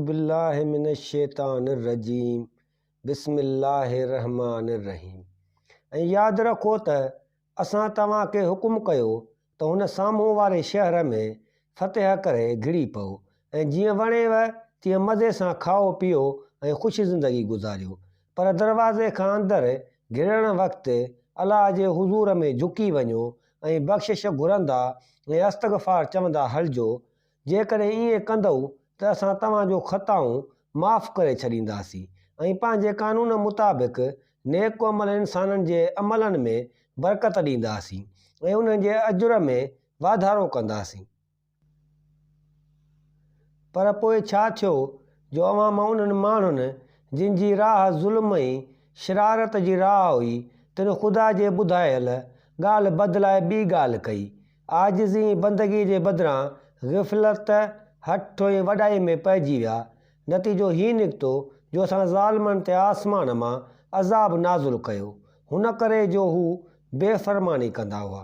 बिल्लाहि मिनश्शैतानिर्रजीम बिस्मिल्लाहिर्रहमानिर्रहीम। ऐं यादि रखो त असां तव्हांखे हुकुम कयो त हुन साम्हूं वारे शहर में फ़तह करे घिड़ी पओ ऐं जीअं वणेव तीअं मज़े सां खाओ पीओ ऐं ख़ुशि ज़िंदगी गुज़ारियो, पर दरवाज़े खां अंदरि घिरण वक़्तु अलाह जे हुज़ूर में झुकी वञो ऐं बख़्शिश घुरंदा ऐं इस्तग़फ़ार चवंदा हलिजो। जेकॾहिं ईअं कंदव त असां तव्हांजो ख़ताऊं माफ़ करे छॾींदासीं ऐं पंहिंजे क़ानून मुताबिक़ नेक अमल इंसाननि जे अमलनि में बरकत ॾींदासीं ऐं उन्हनि जे अजुर में वाधारो कंदासीं। पर पोइ छा थियो जो अवां मां उन्हनि माण्हुनि जिन जी राह ज़ुल्म ऐं शरारत जी राह हुई, तिन ख़ुदा जे ॿुधायल ॻाल्हि बदिलाए ॿी ॻाल्हि कई, आजिज़ी बंदगी जे बदिरां ग़िफ़लत हठ ऐं वॾाई में पइजी विया। नतीजो हीउ निकितो जो असां ज़ालिमनि ते आसमान मां अज़ाब नाज़ुल कयो, हुन करे जो हू बेफ़रमानी कंदा हुआ।